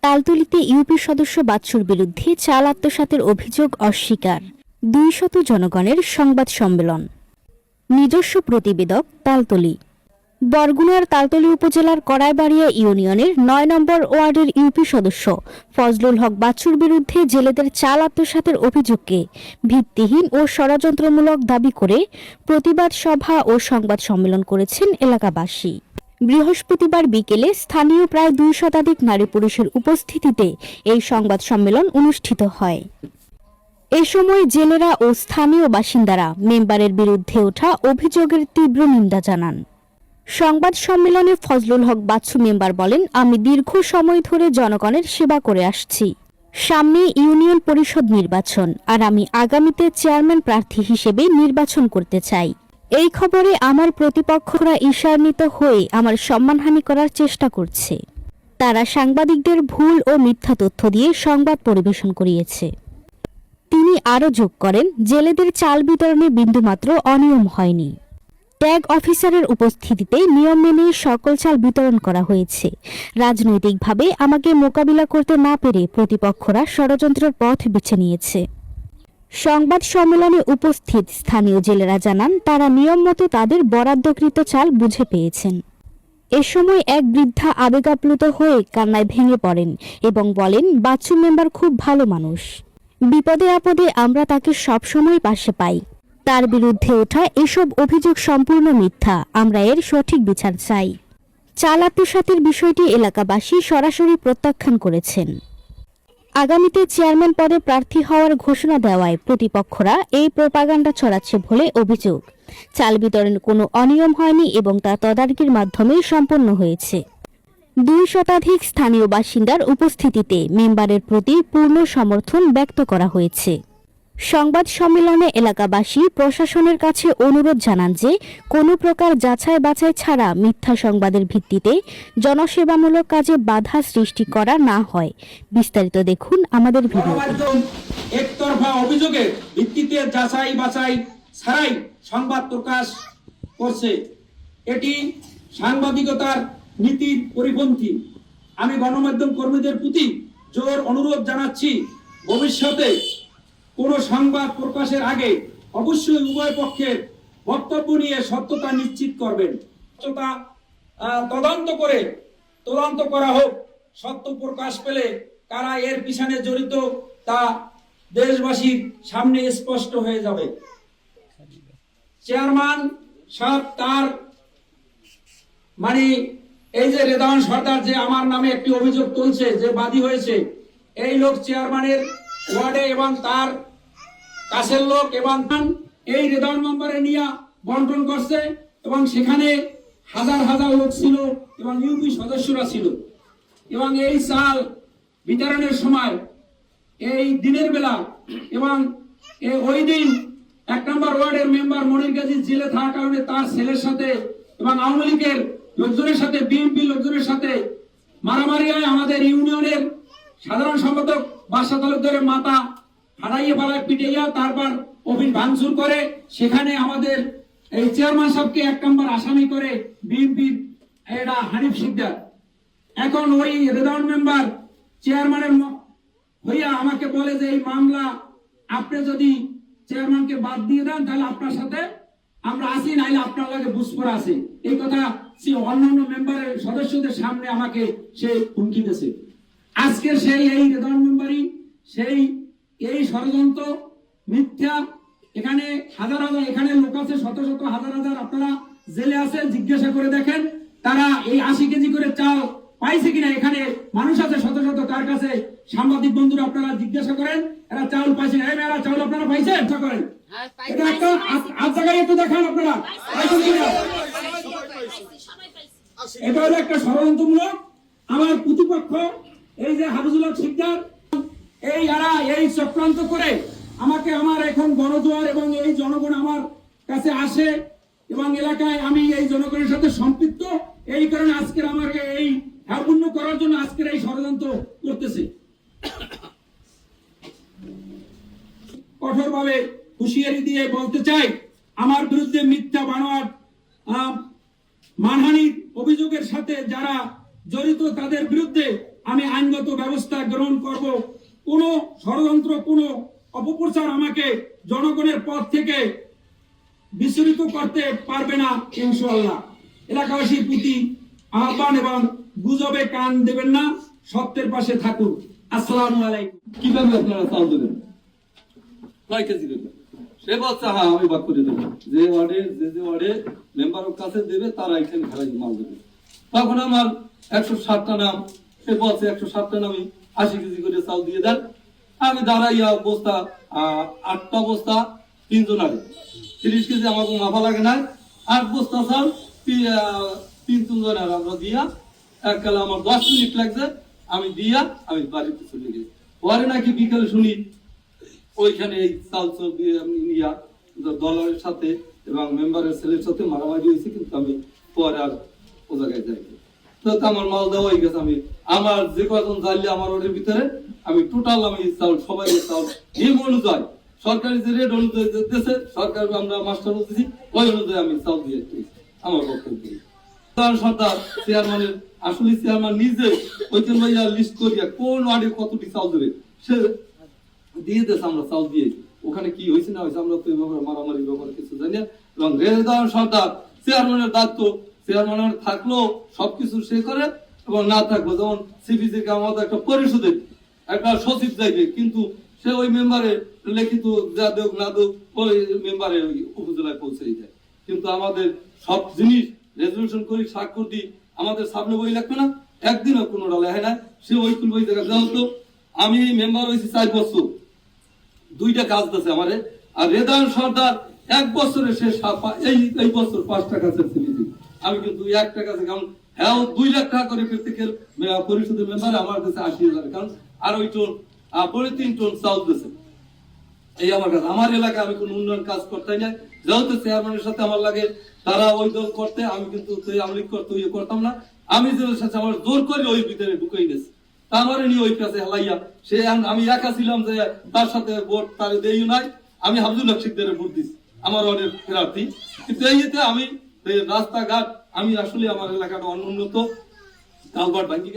তালতলীতে UP সদস্য বাচ্চুর বিরুদ্ধে চাল আত্মসাতের অভিযোগ অস্বীকার 200 জনগণের সংবাদ সম্মেলন। নিজস্ব প্রতিবেদক তালতলী। বরগুনার তালতলী উপজেলার কড়াইবাড়িয়া ইউনিয়নের 9 নম্বর ওয়ার্ডের ইউপি সদস্য ফজলুল হক বাচ্চুর বিরুদ্ধে জেলেদের চাল আত্মসাতের অভিযোগকে ভিত্তিহীন ও ষড়যন্ত্রমূলক দাবি করে প্রতিবাদ সভা ও সংবাদ সম্মেলন করেছেন এলাকাবাসী। বৃহস্পতিবার বিকেলে স্থানীয় প্রায় 2 শতাধিক নারী পুরুষের উপস্থিতিতে এই সংবাদ সম্মেলন অনুষ্ঠিত হয়। এ সময় জেলেরা ও স্থানীয় বাসিন্দারা মেম্বারের বিরুদ্ধে ওঠা অভিযোগের তীব্র নিন্দা জানান। সংবাদ সম্মেলনে ফজলুল হক বাচ্চু মেম্বার বলেন, আমি দীর্ঘ সময় ধরে জনগণের সেবা করে আসছি। সামনে ইউনিয়ন পরিষদ নির্বাচন, আর আমি আগামীতে চেয়ারম্যান প্রার্থী হিসেবে নির্বাচন করতে চাই। এই খবরে আমার প্রতিপক্ষরা ঈর্ষান্বিত হয়ে আমার সম্মানহানি করার চেষ্টা করছে। তারা সাংবাদিকদের ভুল ও মিথ্যা তথ্য দিয়ে সংবাদ পরিবেশন করিয়েছে। তিনি আরও যোগ করেন, জেলেদের চাল বিতরণে বিন্দুমাত্র অনিয়ম হয়নি। ট্যাগ অফিসারের উপস্থিতিতে নিয়ম মেনে সকল চাল বিতরণ করা হয়েছে। রাজনৈতিকভাবে আমাকে মোকাবিলা করতে না পেরে প্রতিপক্ষরা ষড়যন্ত্রের পথ বেছে নিয়েছে। সংবাদ সম্মেলনে উপস্থিত স্থানীয় জেলেরা জানান, তারা নিয়ম মতো তাদের বরাদ্দকৃত চাল বুঝে পেয়েছেন। এ সময় এক বৃদ্ধা আবেগাপ্লুত হয়ে কান্নায় ভেঙে পড়েন এবং বলেন, বাচ্চু মেম্বার খুব ভালো মানুষ। বিপদে আপদে আমরা তাকে সবসময় পাশে পাই। তার বিরুদ্ধে ওঠা এসব অভিযোগ সম্পূর্ণ মিথ্যা। আমরা এর সঠিক বিচার চাই। চাল আত্মসাতের বিষয়টি এলাকাবাসী সরাসরি প্রত্যাখ্যান করেছেন। আগামীতে চেয়ারম্যান পদে প্রার্থী হওয়ার ঘোষণা দেওয়ায় প্রতিপক্ষরা এই প্রোপাগান্ডা ছড়াচ্ছে বলে অভিযোগ। চাল বিতরণে কোনো অনিয়ম হয়নি এবং তা তদারকির মাধ্যমেই সম্পন্ন হয়েছে। 2 শতাধিক স্থানীয় বাসিন্দার উপস্থিতিতে মেম্বারের প্রতি পূর্ণ সমর্থন ব্যক্ত করা হয়েছে। সংবাদ সম্মেলনে এলাকাবাসী প্রশাসনের কাছে অনুরোধ জানান যে কোনো প্রকার যাচাই বাছাই ছাড়া মিথ্যা সংবাদের ভিত্তিতে জনসেবামূলক কাজে বাধা সৃষ্টি করা না হয়। বিস্তারিত দেখুন আমাদের ভিডিওতে। একতরফা অভিযোগের ভিত্তিতে যাচাই বাছাই ছাড়াই সংবাদ প্রকাশ করছে, এটি সাংবাদিকতার নীতির পরিপন্থী। আমি গণমাধ্যম কর্মীদের প্রতি জোর অনুরোধ জানাচ্ছি, ভবিষ্যতে কোনো সংবাদ প্রকাশের আগে অবশ্যই উভয় পক্ষের বক্তব্য নিয়ে সত্যতা নিশ্চিত করবেন। সত্যতা তদন্ত করা হোক। সত্য প্রকাশ পেলে কারা এর পিছনে জড়িত তা দেশবাসীর সামনে স্পষ্ট হয়ে যাবে। চেয়ারম্যান সাহেব তার এই যে রেদাওয়ান সর্দার যে আমার নামে একটি অভিযোগ তুলছে, যে বাদী হয়েছে, এই লোক চেয়ারম্যানের ওয়ার্ডে এবং তার কাছের লোক এবং এই রেদাওয়ান মেম্বারে নিয়ে বন্টন করছে এবং সেখানে হাজার হাজার লোক ছিল এবং ইউপি সদস্যরা ছিল। এবং এই চাল বিতরণের সময় এই দিনের বেলা এবং ওই দিন 1 নম্বর ওয়ার্ডের মেম্বার মনির গাজী জেলে থাকার কারণে তার ছেলের সাথে এবং আওয়ামী লীগের লোকজনের সাথে, বিএনপি লোকজনের সাথে মারামারি হয়। আমাদের ইউনিয়নের সাধারণ সম্পাদক বাদশা তালুকদারের মাথা হারাইয়ে পাড়ায় পিটাইয়া তারপর অফিস ভাঙচুর করে। সেখানে আমাদের এই চেয়ারম্যান সাহেবকে 1 নম্বর আসামি করে বিএনপির এটা হানিফ সিকদার। এখন ওই রেদাওয়ান মেম্বার চেয়ারম্যানের হইয়া আমাকে বলে যে এই মামলা আপনি যদি চেয়ারম্যানকে বাদ দিয়ে দেন তাহলে আপনার সাথে আমরা আসি, নাইলে আপনার লাগে বুঝপড়া আছে। এই কথা সে অন্যান্য মেম্বারের সদস্যদের সামনে আমাকে সে হুমকি দিয়েছে। আজকে সেই এই রেদাওয়ান মেম্বারই সেই এই ষড়যন্ত্র মিথ্যা। এখানে হাজার হাজার এখানে লোক আছে, শত শত হাজার হাজার আপনারা জেলে আছে, জিজ্ঞাসা করে দেখেন তারা এই 80 কেজি করে চাল পাইছে কিনা। এখানে মানুষ আছে শত শত, তার কাছে সাংবাদিক বন্ধুরা আপনারা জিজ্ঞাসা করেন এরা চাউল পাইছে না। এরা চাউল আপনারা পাইছেন? ইচ্ছা করেন এটা একটা জায়গায় একটু দেখান আপনারা পাইছেন কিনা। এটা হলো একটা ষড়যন্ত্রমূলক। আমার প্রতিপক্ষ এই যে হাফিজুল হক সিকদার, এই চক্রান্ত করে আমাকে আমার এখন গণজোয়ার এবং এই জনগণ আমার কাছে আসে এবং এলাকায় আমি এই জনগণের সাথে সম্পৃক্ত। এই কারণে আজকের আমাকে এই হ্যাপূর্ণ করার জন্য আজকের এই ষড়যন্ত্র করতেছে। কঠোরভাবে হুঁশিয়ারি দিয়ে বলতে চাই, আমার বিরুদ্ধে মিথ্যা বানোয়াট মানহানির অভিযোগের সাথে যারা জড়িত তাদের বিরুদ্ধে আমি আইনগত ব্যবস্থা গ্রহণ করব। কোনো ষড়যন্ত্র, কোনো অপপ্রচার আমাকে জনগণের পথ থেকে বিচলিত করতে পারবে না ইনশাআল্লাহ। এলাকাবাসীর প্রতি আহ্বান, এবং গুজবে কান দেবেন না, সত্যের পাশে থাকুন। আসসালামু আলাইকুম। কিভাবে আপনারা চাল দেবেন? কয় কেজি দেবেন? সে বলছে হ্যাঁ আমি বাদ করে দেবো, যে ওয়ার্ডে মেম্বারের কাছে দেবে তারা এখানে খেলায় মাল দেবে। তখন আমার 160টা নাম, সে বলছে 160টা নামে 80 কেজি করে চাল দিয়ে দেন। আমি দাঁড়াইয়া বস্তা 8টা বস্তা 3 জনারে 30 কেজি আমার মাফা লাগে না, 8 বস্তা চাল 3 জনের আমরা দিয়া এককালে আমার 10 মিনিট লাগছে, আমি দিয়া আমি বাড়িতে চলে গেছি। পরে নাকি বিকেলে শুনি ওইখানে এই চাল নিয়া দলের সাথে এবং মেম্বারের ছেলের সাথে মারামারি হয়েছে, কিন্তু আমি পরে আর ও জায়গায় যাই। তো আমার মাল দেওয়া হয়ে গেছে। আমি আমার যে কজন জানলে আমার ওদের ভিতরে আমি টোটাল আমি চাউল সবাই চাউল নিয়ম অনুযায়ী সরকারি যে রেট অনুযায়ী দিতেছে, সরকার আমরা মাস্টার দিচ্ছি, ওই অনুযায়ী আমি চাউল দিয়ে আমার বক্তব্য। সরকার চেয়ারম্যানের আসলে চেয়ারম্যান নিজে ওইখান ভাইয়া লিস্ট করিয়া কোন ওয়ার্ডে কতটি চাউল দেবে সে দিয়ে দিয়েছে, আমরা চাউল দিয়েছি। ওখানে কি হয়েছে না হয়েছে আমরা তো এই ব্যাপারে মারামারি ব্যাপারে কিছু জানি না। এবং রেলদান সরকার চেয়ারম্যানের দায়িত্ব, চেয়ারম্যানের থাকলেও সবকিছু সে করে এবং না থাকলো, যেমন সিপিসি আমাদের একটা পরিষদের একটা সচিব চাইবে, কিন্তু সে ওই মেম্বারে লিখিত যা দেখ না দেখ ওই মেম্বারে ওই উপজেলায় পৌঁছে যায়। কিন্তু আমাদের সব জিনিস রেজলিউশন করি স্বাক্ষর দিই, আমাদের সামনে বই লাগবে না, একদিনও কোনোটা লেখে না। সে ওই কুল বই দেখা যাও। তো আমি মেম্বার হয়েছি 4 বছর, 2টা কাজ দিয়েছে আমারে। আর রেদান সর্দার 1 বছরে সে এই বছর 5টা কাজের ছেলেছি, আমি কিন্তু 1 টাকা আছে। কারণ হ্যাঁ 2 লাখ টাকা করে প্রত্যেকের পরিষদের মেম্বার, আমার কাছে 80,000। কারণ আর ওই টোন 3 টন চাউল দিয়েছে। এই আমার কাছে আমার এলাকায় আমি কোন উন্নয়ন কাজ করতে না, যেহেতু চেয়ারম্যানের সাথে আমার লাগে তারা ওই দল করতে, আমি কিন্তু আওয়ামী লীগ করতে ইয়ে করতাম না। আমি যে সাথে আমার জোর করে ওই ভিতরে ঢুকাই গেছে, তা আমার নিয়ে ওই কাছে হেলাইয়া সে আমি একা ছিলাম যে তার সাথে ভোট তার দেই নাই। আমি আব্দুল্লাহ শিকদারের ভোট দিচ্ছি আমার ওয়ার্ডের প্রার্থী, কিন্তু এই আমি রাস্তাঘাট আমি আসলে আমার এলাকাটা অনুন্নত, কালভার্ট ভাঙ্গি